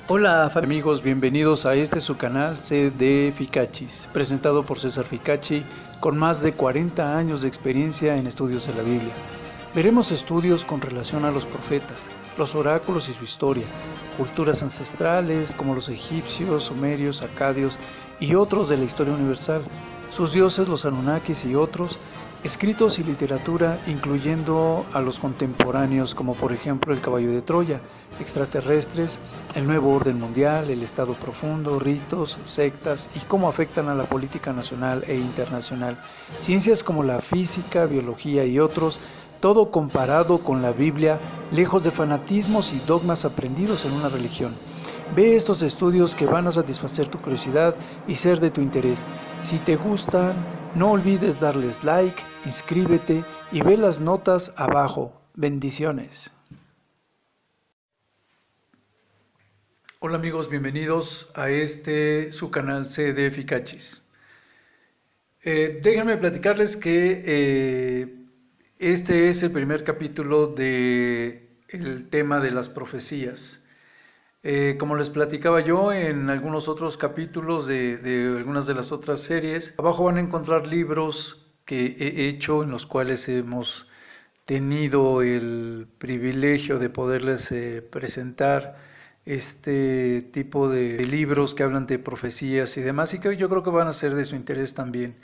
Hola amigos, bienvenidos a su canal CD Ficachis, presentado por César Ficachi, con más de 40 años de experiencia en estudios de la Biblia. Veremos estudios con relación a los profetas, los oráculos y su historia, culturas ancestrales como los egipcios, sumerios, acadios y otros de la historia universal, sus dioses, los Anunnakis y otros, escritos y literatura, incluyendo a los contemporáneos como por ejemplo el caballo de Troya, extraterrestres, el nuevo orden mundial, el estado profundo, ritos, sectas y cómo afectan a la política nacional e internacional, ciencias como la física, biología y otros, todo comparado con la Biblia, lejos de fanatismos y dogmas aprendidos en una religión. Ve estos estudios que van a satisfacer tu curiosidad y ser de tu interés. Si te gustan, no olvides darles like, inscríbete y ve las notas abajo. Bendiciones. Hola amigos, bienvenidos a su canal CD Ficachis. Déjenme platicarles que este es el primer capítulo del tema de las profecías. Como les platicaba yo en algunos otros capítulos de algunas de las otras series, abajo van a encontrar libros que he hecho en los cuales hemos tenido el privilegio de poderles presentar este tipo de libros que hablan de profecías y demás, y que yo creo que van a ser de su interés también.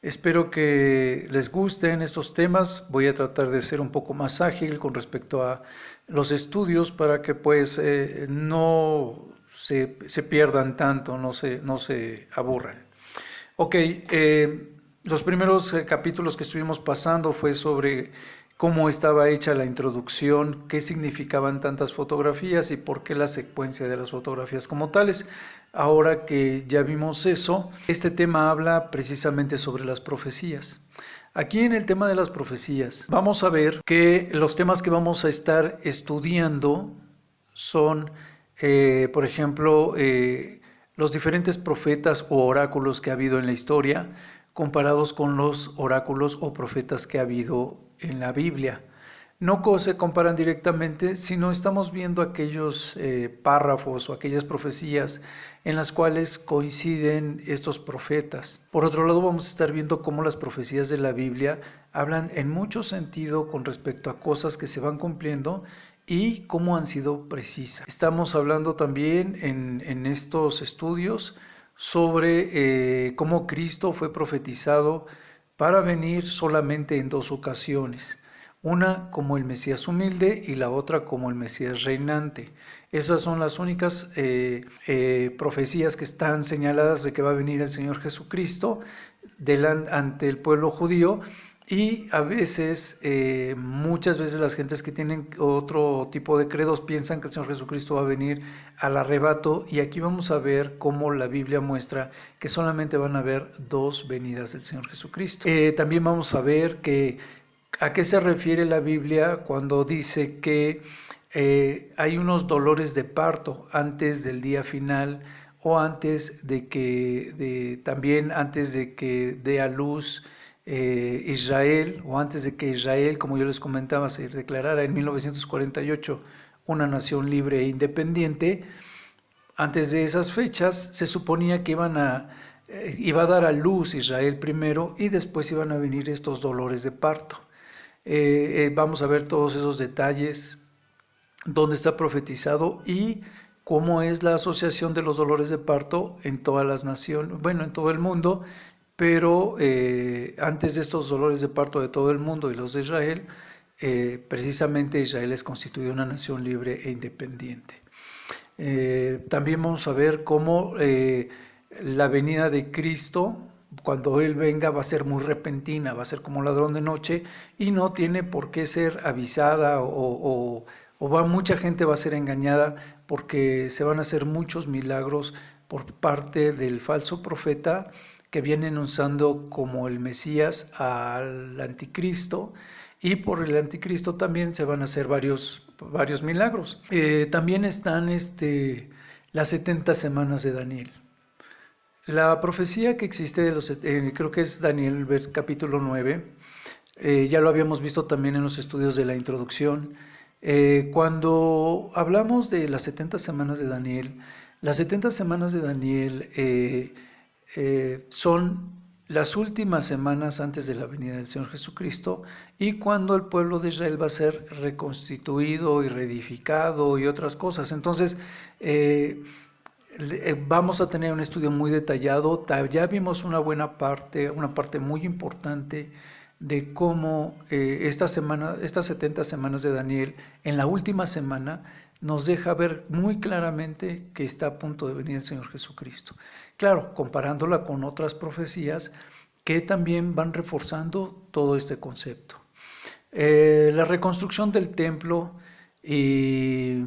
Espero que les gusten estos temas. Voy a tratar de ser un poco más ágil con respecto a los estudios para que pues no se pierdan tanto, no se aburran. Ok, los primeros capítulos que estuvimos pasando fue sobre cómo estaba hecha la introducción, qué significaban tantas fotografías y por qué la secuencia de las fotografías como tales. Ahora que ya vimos eso, este tema habla precisamente sobre las profecías. Aquí en el tema de las profecías vamos a ver que los temas que vamos a estar estudiando son, por ejemplo, los diferentes profetas o oráculos que ha habido en la historia comparados con los oráculos o profetas que ha habido en la Biblia. No se comparan directamente, sino estamos viendo aquellos párrafos o aquellas profecías en las cuales coinciden estos profetas. Por otro lado, vamos a estar viendo cómo las profecías de la Biblia hablan en mucho sentido con respecto a cosas que se van cumpliendo y cómo han sido precisas. Estamos hablando también en estos estudios sobre cómo Cristo fue profetizado para venir solamente en dos ocasiones. Una como el Mesías humilde y la otra como el Mesías reinante. Esas son las únicas profecías que están señaladas de que va a venir el Señor Jesucristo ante el pueblo judío. Y a veces, muchas veces las gentes que tienen otro tipo de credos piensan que el Señor Jesucristo va a venir al arrebato, y aquí vamos a ver cómo la Biblia muestra que solamente van a haber dos venidas del Señor Jesucristo. También vamos a ver a qué se refiere la Biblia cuando dice que hay unos dolores de parto antes del día final, o también antes de que dé a luz Israel, o antes de que Israel, como yo les comentaba, se declarara en 1948 una nación libre e independiente. Antes de esas fechas se suponía que iba a dar a luz Israel primero, y después iban a venir estos dolores de parto. Vamos a ver todos esos detalles, dónde está profetizado y cómo es la asociación de los dolores de parto en todas las naciones, bueno, en todo el mundo. Pero antes de estos dolores de parto de todo el mundo y los de Israel, precisamente Israel es constituida una nación libre e independiente. También vamos a ver cómo la venida de Cristo, cuando Él venga, va a ser muy repentina, va a ser como ladrón de noche, y no tiene por qué ser avisada, mucha gente va a ser engañada, porque se van a hacer muchos milagros por parte del falso profeta, que vienen usando como el Mesías al anticristo, y por el anticristo también se van a hacer varios milagros. También están las 70 semanas de Daniel. La profecía que existe creo que es Daniel capítulo 9, ya lo habíamos visto también en los estudios de la introducción. Cuando hablamos de las 70 semanas de Daniel, las 70 semanas de Daniel son las últimas semanas antes de la venida del Señor Jesucristo y cuando el pueblo de Israel va a ser reconstituido y reedificado y otras cosas. Entonces, vamos a tener un estudio muy detallado. Ya vimos una parte muy importante de cómo estas 70 semanas de Daniel, en la última semana, nos deja ver muy claramente que está a punto de venir el Señor Jesucristo. Claro, comparándola con otras profecías que también van reforzando todo este concepto. La reconstrucción del templo y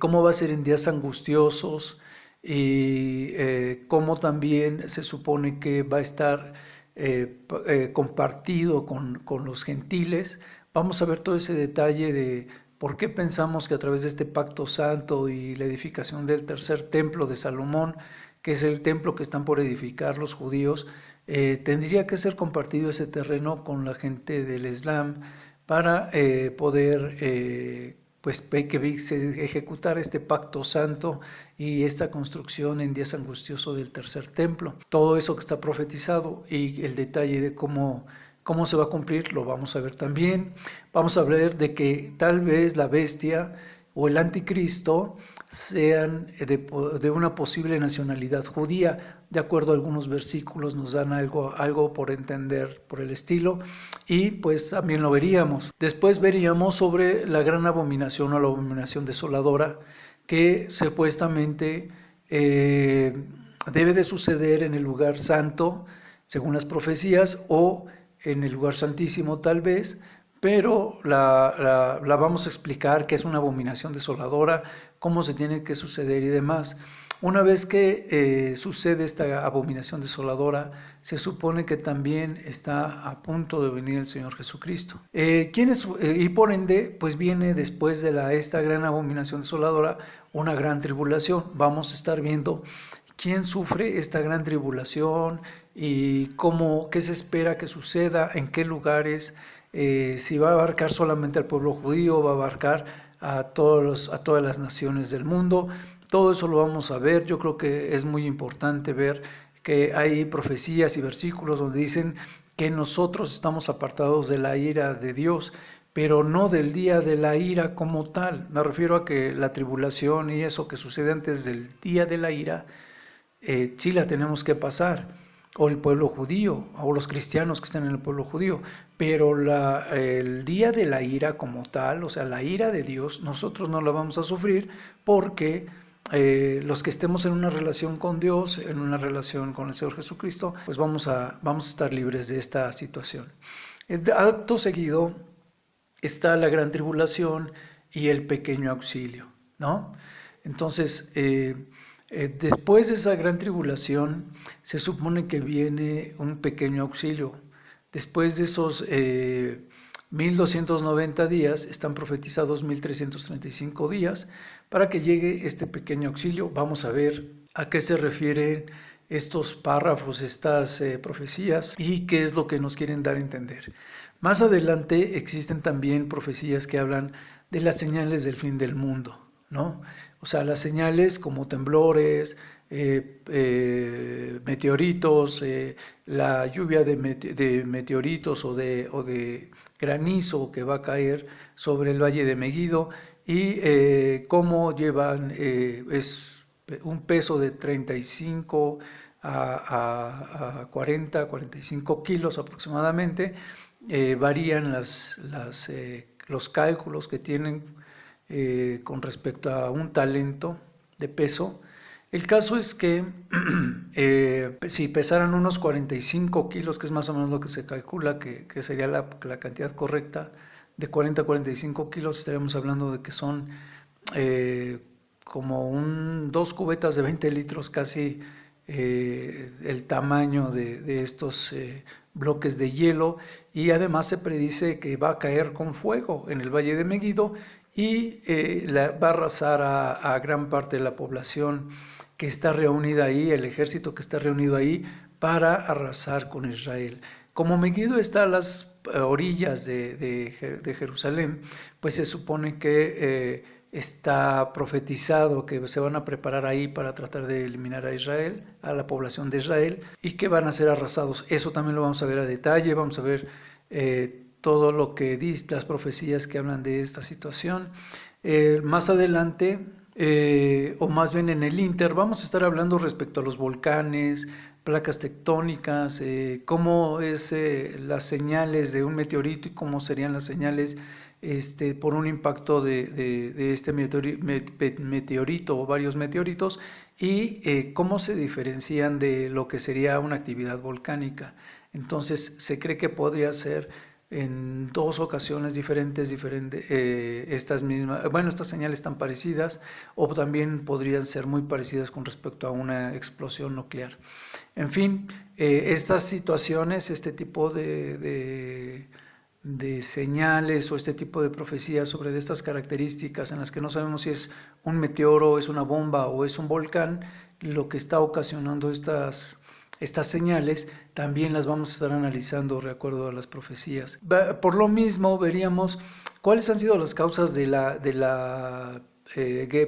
cómo va a ser en días angustiosos y cómo también se supone que va a estar compartido con los gentiles. Vamos a ver todo ese detalle de por qué pensamos que a través de este pacto santo y la edificación del tercer templo de Salomón, que es el templo que están por edificar los judíos, tendría que ser compartido ese terreno con la gente del Islam para poder pues que se ejecutara este pacto santo y esta construcción en días angustiosos del tercer templo. Todo eso que está profetizado y el detalle de cómo se va a cumplir lo vamos a ver también. Vamos a ver de que tal vez la bestia o el anticristo sean de una posible nacionalidad judía. De acuerdo a algunos versículos nos dan algo por entender por el estilo y pues también lo veríamos. Después veríamos sobre la gran abominación o la abominación desoladora que supuestamente debe de suceder en el lugar santo según las profecías o en el lugar santísimo tal vez, pero la vamos a explicar que es una abominación desoladora, cómo se tiene que suceder y demás. Una vez que sucede esta abominación desoladora, se supone que también está a punto de venir el Señor Jesucristo. Y por ende, pues viene después de esta gran abominación desoladora, una gran tribulación. Vamos a estar viendo quién sufre esta gran tribulación y qué se espera que suceda, en qué lugares, si va a abarcar solamente al pueblo judío, va a abarcar a todas las naciones del mundo. Todo eso lo vamos a ver. Yo creo que es muy importante ver que hay profecías y versículos donde dicen que nosotros estamos apartados de la ira de Dios, pero no del día de la ira como tal. Me refiero a que la tribulación y eso que sucede antes del día de la ira, sí la tenemos que pasar, o el pueblo judío, o los cristianos que están en el pueblo judío, pero el día de la ira como tal, o sea, la ira de Dios, nosotros no la vamos a sufrir porque los que estemos en una relación con Dios, en una relación con el Señor Jesucristo, pues vamos a estar libres de esta situación. Acto seguido está la gran tribulación y el pequeño auxilio, ¿no? Entonces, después de esa gran tribulación, se supone que viene un pequeño auxilio. Después de esos 1290 días, están profetizados 1335 días para que llegue este pequeño auxilio. Vamos a ver a qué se refieren estos párrafos, estas profecías y qué es lo que nos quieren dar a entender. Más adelante existen también profecías que hablan de las señales del fin del mundo, ¿no? O sea, las señales como temblores, meteoritos, la lluvia de meteoritos o de granizo que va a caer sobre el Valle de Megiddo y cómo llevan es un peso de 35 a 40, 45 kilos aproximadamente. Varían los cálculos que tienen con respecto a un talento de peso. El caso es que si pesaran unos 45 kilos, que es más o menos lo que se calcula que sería la cantidad correcta, de 40 a 45 kilos, estaríamos hablando de que son como 2 cubetas de 20 litros, casi el tamaño de estos bloques de hielo, y además se predice que va a caer con fuego en el Valle de Megiddo y va a arrasar a gran parte de la población que está reunida ahí, el ejército que está reunido ahí para arrasar con Israel. Como Megiddo está a las orillas de Jerusalén, pues se supone que está profetizado que se van a preparar ahí para tratar de eliminar a Israel, a la población de Israel, y que van a ser arrasados. Eso también lo vamos a ver a detalle, vamos a ver todo lo que dice, las profecías que hablan de esta situación. Más adelante, o más bien en el Inter, vamos a estar hablando respecto a los volcanes, placas tectónicas, cómo es las señales de un meteorito y cómo serían las señales por un impacto de este meteorito o varios meteoritos, y cómo se diferencian de lo que sería una actividad volcánica. Entonces se cree que podría ser en dos ocasiones diferentes estas señales tan parecidas, o también podrían ser muy parecidas con respecto a una explosión nuclear. En fin, estas situaciones, este tipo de señales o este tipo de profecías sobre estas características en las que no sabemos si es un meteoro, es una bomba o es un volcán, lo que está ocasionando estas señales, también las vamos a estar analizando de acuerdo a las profecías. Por lo mismo, veríamos cuáles han sido las causas de la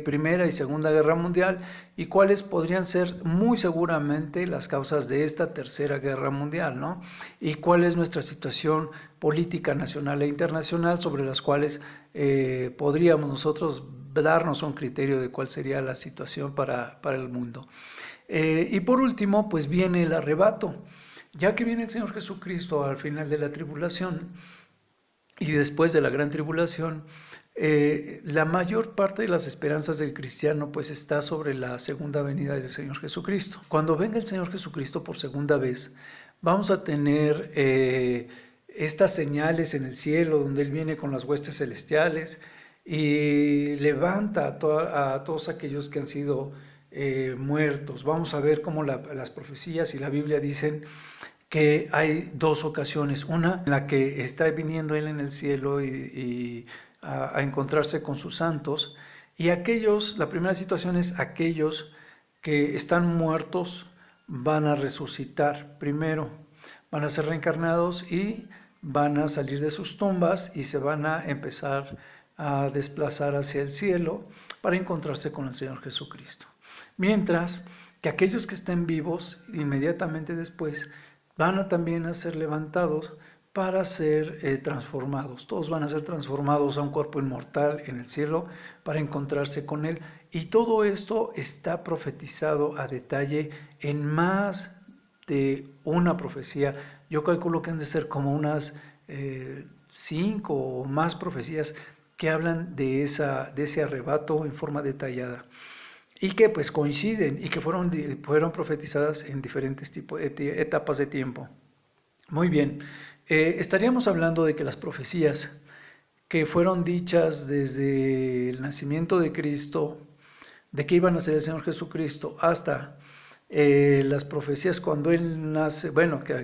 Primera y Segunda Guerra Mundial y cuáles podrían ser muy seguramente las causas de esta Tercera Guerra Mundial, ¿no? Y cuál es nuestra situación política nacional e internacional, sobre las cuales podríamos nosotros darnos un criterio de cuál sería la situación para el mundo. Y por último, pues viene el arrebato. Ya que viene el Señor Jesucristo al final de la tribulación y después de la gran tribulación, la mayor parte de las esperanzas del cristiano pues está sobre la segunda venida del Señor Jesucristo. Cuando venga el Señor Jesucristo por segunda vez, vamos a tener estas señales en el cielo donde Él viene con las huestes celestiales y levanta a todos aquellos que han sido muertos. Vamos a ver cómo las profecías y la Biblia dicen que hay dos ocasiones, una en la que está viniendo Él en el cielo y a encontrarse con sus santos, y la primera situación es aquellos que están muertos van a resucitar primero, van a ser reencarnados y van a salir de sus tumbas y se van a empezar a desplazar hacia el cielo para encontrarse con el Señor Jesucristo. Mientras que aquellos que estén vivos inmediatamente después van también a ser levantados para ser transformados. Todos van a ser transformados a un cuerpo inmortal en el cielo para encontrarse con Él. Y todo esto está profetizado a detalle en más de una profecía. Yo calculo que han de ser como unas 5 o más profecías que hablan de ese arrebato en forma detallada, y que pues coinciden y que fueron profetizadas en diferentes etapas de tiempo. Muy bien, estaríamos hablando de que las profecías que fueron dichas desde el nacimiento de Cristo, de que iban a ser el Señor Jesucristo, hasta las profecías cuando Él nace,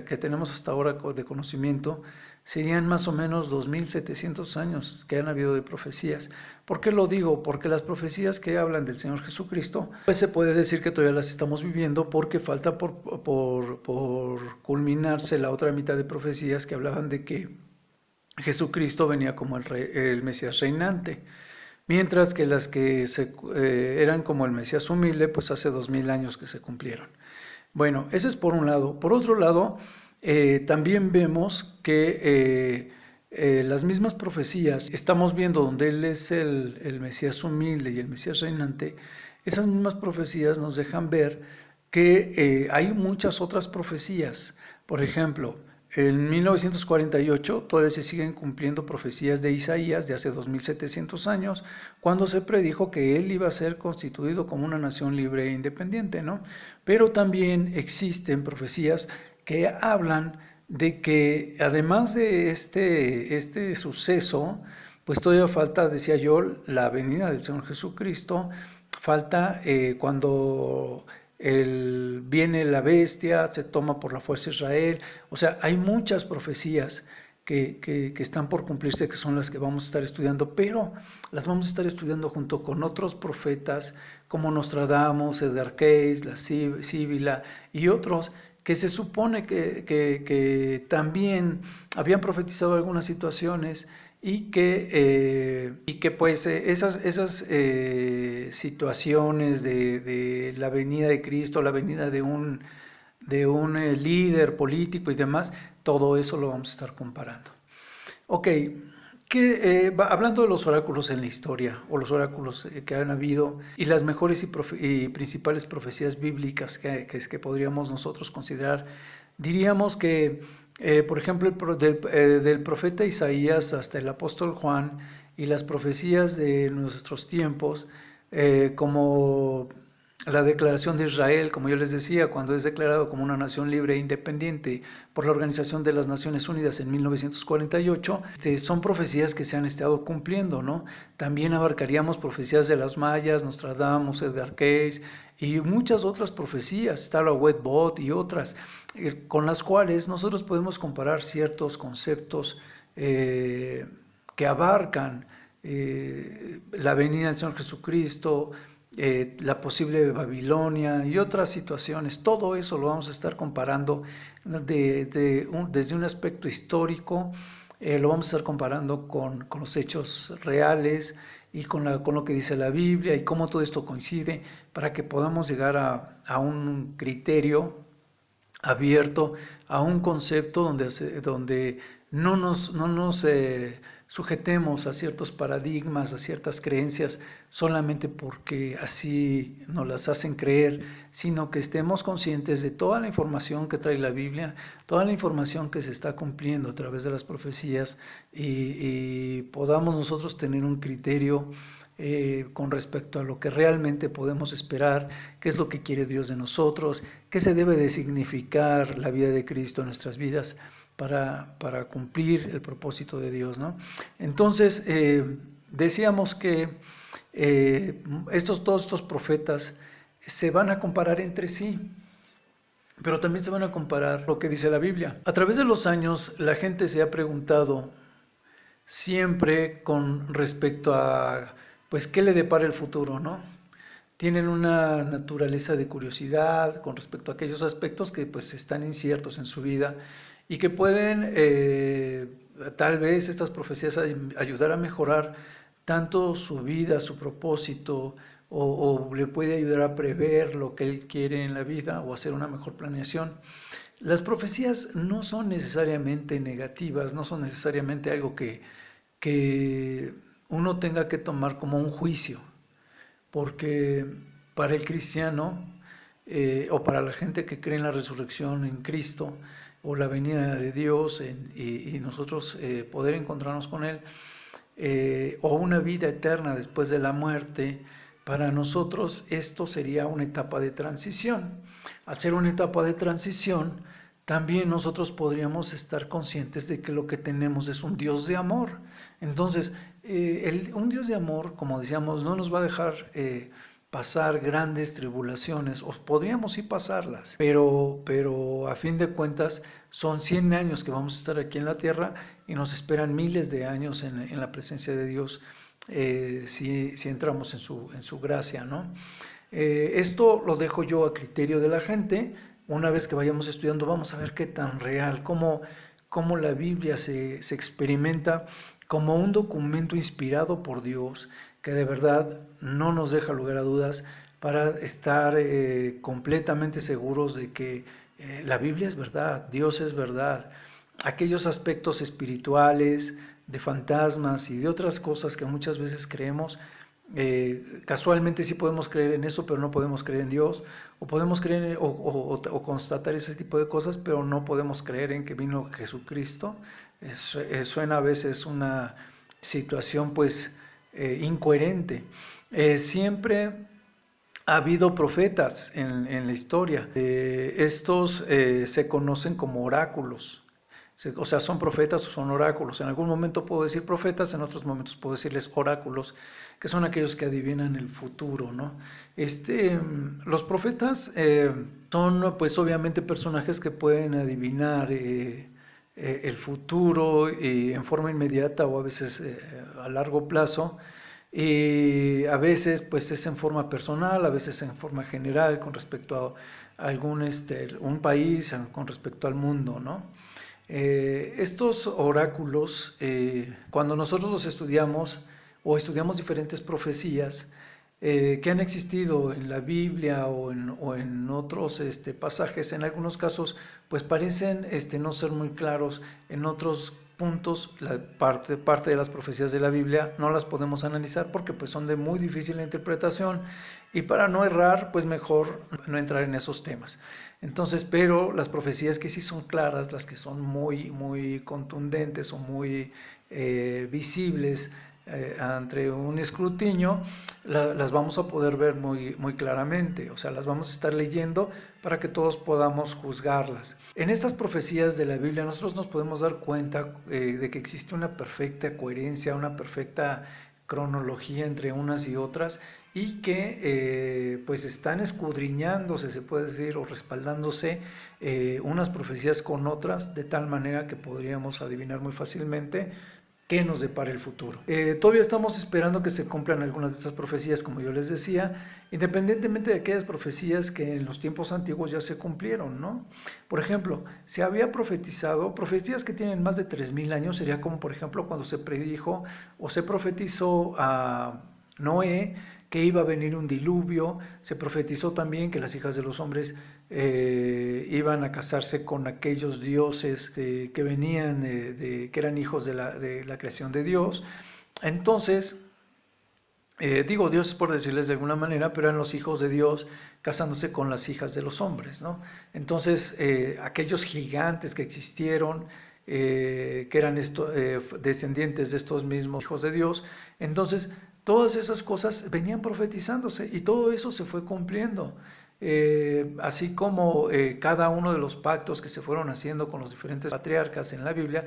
que tenemos hasta ahora de conocimiento, serían más o menos 2700 años que han habido de profecías. ¿Por qué lo digo? Porque las profecías que hablan del Señor Jesucristo, pues se puede decir que todavía las estamos viviendo, porque falta por culminarse la otra mitad de profecías que hablaban de que Jesucristo venía como el Mesías reinante, mientras que las que eran como el Mesías humilde, pues hace 2000 años que se cumplieron. Bueno, ese es por un lado. Por otro lado, también vemos que las mismas profecías, estamos viendo donde Él es el Mesías humilde y el Mesías reinante, esas mismas profecías nos dejan ver que hay muchas otras profecías. Por ejemplo, en 1948 todavía se siguen cumpliendo profecías de Isaías de hace 2700 años, cuando se predijo que él iba a ser constituido como una nación libre e independiente, ¿no? Pero también existen profecías que hablan de que además de este suceso, pues todavía falta, decía yo, la venida del Señor Jesucristo, falta cuando viene la bestia, se toma por la fuerza Israel. O sea, hay muchas profecías que están por cumplirse, que son las que vamos a estar estudiando, pero las vamos a estar estudiando junto con otros profetas como Nostradamus, Edgar Cayce, la Síbila y otros que se supone que también habían profetizado algunas situaciones y que pues esas situaciones de la venida de Cristo, la venida de un líder político y demás, todo eso lo vamos a estar comparando. Ok, hablando de los oráculos en la historia, o los oráculos que han habido, y las mejores y principales profecías bíblicas que podríamos nosotros considerar, diríamos que, por ejemplo, del profeta Isaías hasta el apóstol Juan, y las profecías de nuestros tiempos, como la declaración de Israel, como yo les decía, cuando es declarado como una nación libre e independiente por la Organización de las Naciones Unidas en 1948, son profecías que se han estado cumpliendo, ¿no? También abarcaríamos profecías de las mayas, Nostradamus, Edgar Cayce y muchas otras profecías, está la Wetbot y otras, con las cuales nosotros podemos comparar ciertos conceptos que abarcan la venida del Señor Jesucristo, la posible Babilonia y otras situaciones. Todo eso lo vamos a estar comparando desde un aspecto histórico, lo vamos a estar comparando con los hechos reales y con lo que dice la Biblia y cómo todo esto coincide para que podamos llegar a un criterio abierto, a un concepto donde no nos sujetemos a ciertos paradigmas, a ciertas creencias, solamente porque así nos las hacen creer, sino que estemos conscientes de toda la información que trae la Biblia, toda la información que se está cumpliendo a través de las profecías y podamos nosotros tener un criterio con respecto a lo que realmente podemos esperar, qué es lo que quiere Dios de nosotros, qué se debe de significar la vida de Cristo en nuestras vidas para cumplir el propósito de Dios, ¿no? Entonces, decíamos que todos estos profetas se van a comparar entre sí, pero también se van a comparar lo que dice la Biblia. A través de los años, la gente se ha preguntado siempre con respecto a, pues, qué le depara el futuro, ¿no? Tienen una naturaleza de curiosidad con respecto a aquellos aspectos que pues están inciertos en su vida y que pueden tal vez estas profecías ayudar a mejorar tanto su vida, su propósito, o le puede ayudar a prever lo que él quiere en la vida o hacer una mejor planeación. Las profecías no son necesariamente negativas, no son necesariamente algo que uno tenga que tomar como un juicio, porque para el cristiano o para la gente que cree en la resurrección en Cristo o la venida de Dios y nosotros poder encontrarnos con Él, o una vida eterna después de la muerte, para nosotros esto sería una etapa de transición. Al ser una etapa de transición, también nosotros podríamos estar conscientes de que lo que tenemos es un Dios de amor. Entonces, un Dios de amor, como decíamos, no nos va a dejar pasar grandes tribulaciones, o podríamos sí pasarlas, pero a fin de cuentas son 100 años que vamos a estar aquí en la tierra y nos esperan miles de años en la presencia de Dios si entramos en su gracia, ¿no? Esto lo dejo yo a criterio de la gente. Una vez que vayamos estudiando, vamos a ver qué tan real, cómo la Biblia se experimenta como un documento inspirado por Dios, que de verdad no nos deja lugar a dudas para estar completamente seguros de que la Biblia es verdad, Dios es verdad. Aquellos aspectos espirituales, de fantasmas y de otras cosas que muchas veces creemos, casualmente sí podemos creer en eso, pero no podemos creer en Dios, o podemos creer o constatar ese tipo de cosas, pero no podemos creer en que vino Jesucristo. Suena a veces una situación pues incoherente. Siempre ha habido profetas en la historia. Estos se conocen como oráculos. O sea, son profetas o son oráculos. En algún momento puedo decir profetas, en otros momentos puedo decirles oráculos, que son aquellos que adivinan el futuro, ¿no? Los profetas son, pues, obviamente personajes que pueden adivinar el futuro en forma inmediata o a veces a largo plazo. y a veces pues es en forma personal, a veces en forma general con respecto a un país, con respecto al mundo, ¿no? Estos oráculos, cuando nosotros los estudiamos o estudiamos diferentes profecías que han existido en la Biblia o en otros pasajes, en algunos casos pues parecen no ser muy claros, en otros puntos parte de las profecías de la Biblia no las podemos analizar porque pues son de muy difícil interpretación, y para no errar pues mejor no entrar en esos temas. Entonces, pero las profecías que sí son claras, las que son muy contundentes o muy visibles ante un escrutinio, las vamos a poder ver muy claramente, o sea, las vamos a estar leyendo para que todos podamos juzgarlas. En estas profecías de la Biblia nosotros nos podemos dar cuenta de que existe una perfecta coherencia, una perfecta cronología entre unas y otras, y que pues están escudriñándose, se puede decir, o respaldándose unas profecías con otras, de tal manera que podríamos adivinar muy fácilmente qué nos depara el futuro. Todavía estamos esperando que se cumplan algunas de estas profecías, como yo les decía, independientemente de aquellas profecías que en los tiempos antiguos ya se cumplieron, ¿no? Por ejemplo, se había profetizado, profecías que tienen más de 3000 años, sería como por ejemplo cuando se predijo o se profetizó a Noé que iba a venir un diluvio, se profetizó también que las hijas de los hombres iban a casarse con aquellos dioses que venían, que eran hijos de la creación de Dios. Entonces, digo dioses por decirles de alguna manera, pero eran los hijos de Dios casándose con las hijas de los hombres, ¿no? Entonces, aquellos gigantes que existieron, que eran descendientes de estos mismos hijos de Dios, entonces todas esas cosas venían profetizándose y todo eso se fue cumpliendo. Así como cada uno de los pactos que se fueron haciendo con los diferentes patriarcas en la Biblia,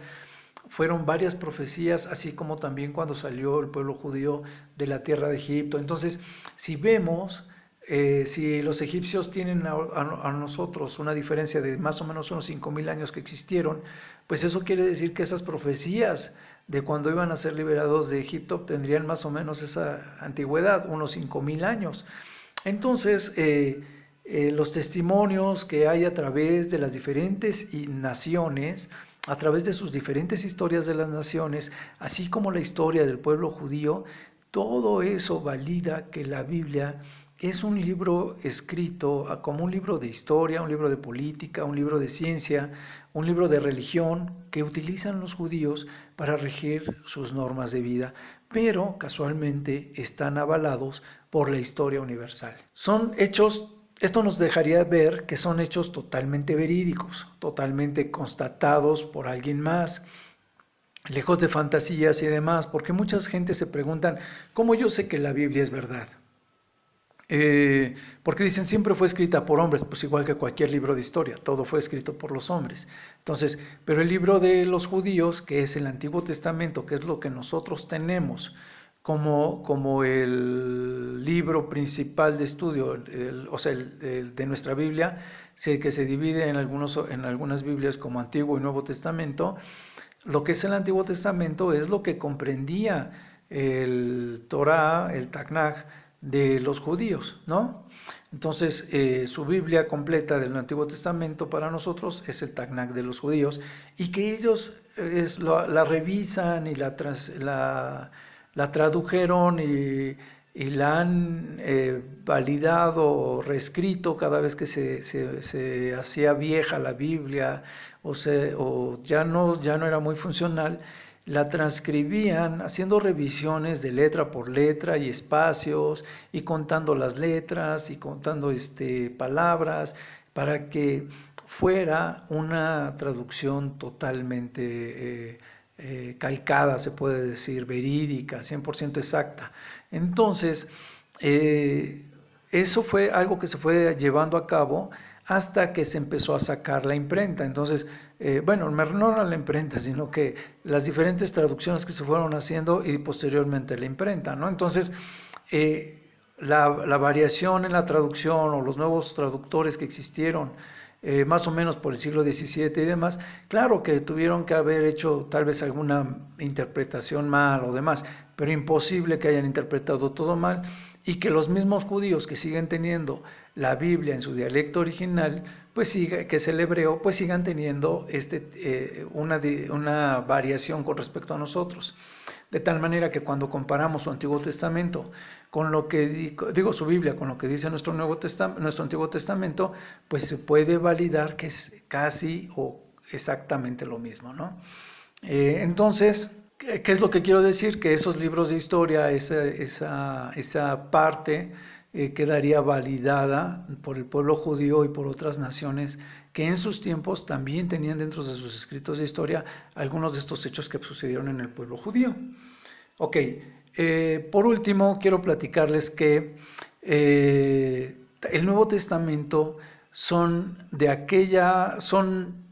fueron varias profecías, así como también cuando salió el pueblo judío de la tierra de Egipto. Entonces, si vemos, si los egipcios tienen a nosotros una diferencia de más o menos unos 5000 años que existieron, pues eso quiere decir que esas profecías de cuando iban a ser liberados de Egipto tendrían más o menos esa antigüedad, unos 5000 años. Entonces, los testimonios que hay a través de las diferentes naciones, a través de sus diferentes historias de las naciones, así como la historia del pueblo judío, todo eso valida que la Biblia es un libro escrito como un libro de historia, un libro de política, un libro de ciencia, un libro de religión que utilizan los judíos para regir sus normas de vida, pero casualmente están avalados por la historia universal. Son hechos. Esto nos dejaría ver que son hechos totalmente verídicos, totalmente constatados por alguien más, lejos de fantasías y demás, porque muchas gente se preguntan, ¿cómo yo sé que la Biblia es verdad? Porque dicen, siempre fue escrita por hombres, pues igual que cualquier libro de historia, todo fue escrito por los hombres. Entonces, pero el libro de los judíos, que es el Antiguo Testamento, que es lo que nosotros tenemos como el libro principal de estudio, de nuestra Biblia, que se divide en algunas Biblias como Antiguo y Nuevo Testamento. Lo que es el Antiguo Testamento es lo que comprendía el Torá, el Tanaj de los judíos, ¿no? Entonces, su Biblia completa del Antiguo Testamento para nosotros es el Tanaj de los judíos, y que ellos la revisan y la tradujeron y la han validado o reescrito cada vez que se hacía vieja la Biblia o ya no era muy funcional. La transcribían haciendo revisiones de letra por letra y espacios y contando las letras y contando palabras para que fuera una traducción totalmente calcada, se puede decir, verídica, 100% exacta. Entonces, eso fue algo que se fue llevando a cabo hasta que se empezó a sacar la imprenta. Entonces, bueno, no la imprenta, sino que las diferentes traducciones que se fueron haciendo y posteriormente la imprenta, ¿no? Entonces, la variación en la traducción o los nuevos traductores que existieron más o menos por el siglo XVII y demás. Claro que tuvieron que haber hecho tal vez alguna interpretación mal o demás, pero imposible que hayan interpretado todo mal y que los mismos judíos que siguen teniendo la Biblia en su dialecto original, pues que es el hebreo, pues sigan teniendo una variación con respecto a nosotros. De tal manera que cuando comparamos su Antiguo Testamento con lo que digo su Biblia, con lo que dice nuestro Antiguo Testamento, pues se puede validar que es casi o exactamente lo mismo, ¿no? Entonces, ¿qué es lo que quiero decir? Que esos libros de historia, esa parte quedaría validada por el pueblo judío y por otras naciones que en sus tiempos también tenían dentro de sus escritos de historia algunos de estos hechos que sucedieron en el pueblo judío. Ok, por último quiero platicarles que el Nuevo Testamento son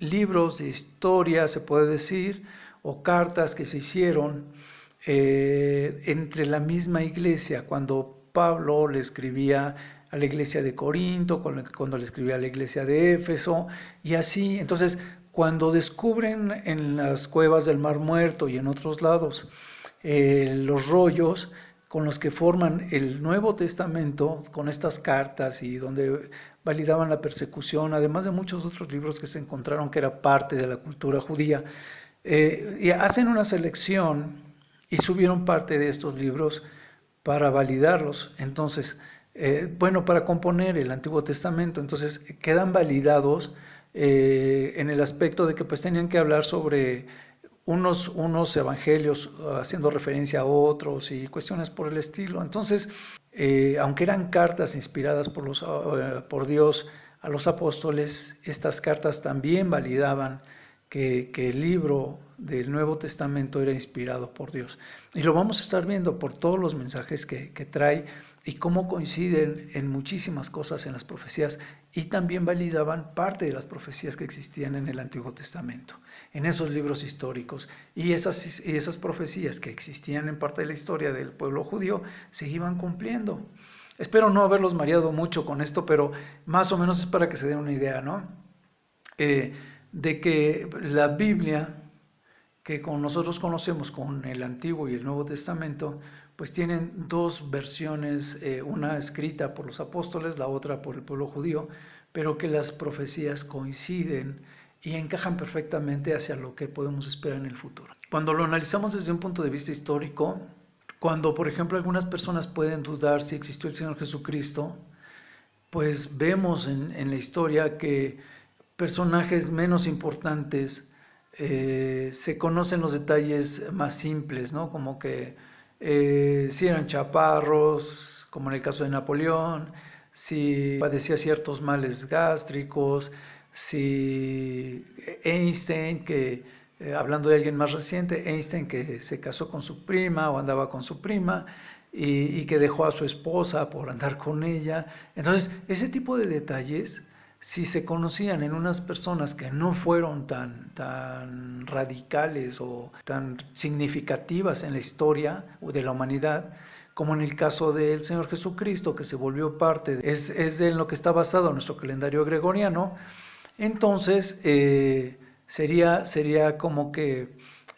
libros de historia, se puede decir, o cartas que se hicieron entre la misma iglesia, cuando Pablo le escribía a la iglesia de Corinto, cuando le escribía a la iglesia de Éfeso, y así. Entonces, cuando descubren en las cuevas del Mar Muerto y en otros lados los rollos con los que forman el Nuevo Testamento, con estas cartas y donde validaban la persecución, además de muchos otros libros que se encontraron que era parte de la cultura judía, y hacen una selección y subieron parte de estos libros para validarlos. Entonces, para componer el Antiguo Testamento, entonces quedan validados en el aspecto de que pues tenían que hablar sobre unos evangelios haciendo referencia a otros y cuestiones por el estilo. Entonces, aunque eran cartas inspiradas por Dios a los apóstoles, estas cartas también validaban que el libro del Nuevo Testamento era inspirado por Dios. Y lo vamos a estar viendo por todos los mensajes que trae y cómo coinciden en muchísimas cosas en las profecías, y también validaban parte de las profecías que existían en el Antiguo Testamento, en esos libros históricos, y esas profecías que existían en parte de la historia del pueblo judío se iban cumpliendo. Espero no haberlos mareado mucho con esto, pero más o menos es para que se den una idea, ¿no? De que la Biblia, que nosotros conocemos con el Antiguo y el Nuevo Testamento, pues tienen dos versiones, una escrita por los apóstoles, la otra por el pueblo judío, pero que las profecías coinciden y encajan perfectamente hacia lo que podemos esperar en el futuro. Cuando lo analizamos desde un punto de vista histórico, cuando por ejemplo algunas personas pueden dudar si existió el Señor Jesucristo, pues vemos en la historia que personajes menos importantes se conocen los detalles más simples, ¿no? Como que si eran chaparros, como en el caso de Napoleón, si padecía ciertos males gástricos, si Einstein, hablando de alguien más reciente, Einstein que se casó con su prima o andaba con su prima y que dejó a su esposa por andar con ella. Entonces, ese tipo de detalles, si se conocían en unas personas que no fueron tan radicales o tan significativas en la historia de la humanidad, como en el caso del Señor Jesucristo, que se volvió parte, es de lo que está basado nuestro calendario gregoriano, entonces sería como que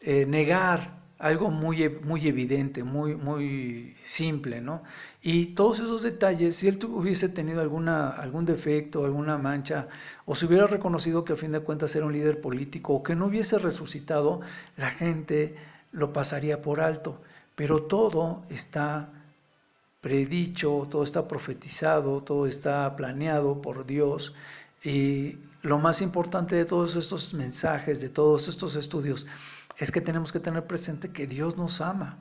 negar algo muy evidente, muy simple, ¿no? Y todos esos detalles, si él hubiese tenido algún defecto, alguna mancha, o se hubiera reconocido que a fin de cuentas era un líder político, o que no hubiese resucitado, la gente lo pasaría por alto. Pero todo está predicho, todo está profetizado, todo está planeado por Dios. Y lo más importante de todos estos mensajes, de todos estos estudios, es que tenemos que tener presente que Dios nos ama.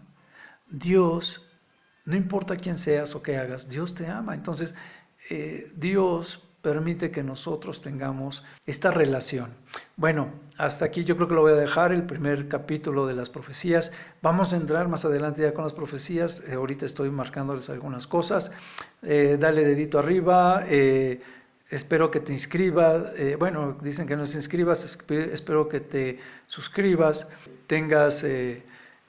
Dios, no importa quién seas o qué hagas, Dios te ama. Entonces, Dios permite que nosotros tengamos esta relación. Bueno, hasta aquí yo creo que lo voy a dejar, el primer capítulo de las profecías. Vamos a entrar más adelante ya con las profecías. Ahorita estoy marcándoles algunas cosas. Dale dedito arriba. Espero que te inscribas, dicen que no te inscribas, espero que te suscribas, tengas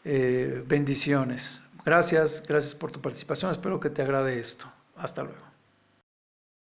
bendiciones. Gracias por tu participación, espero que te agrade esto. Hasta luego.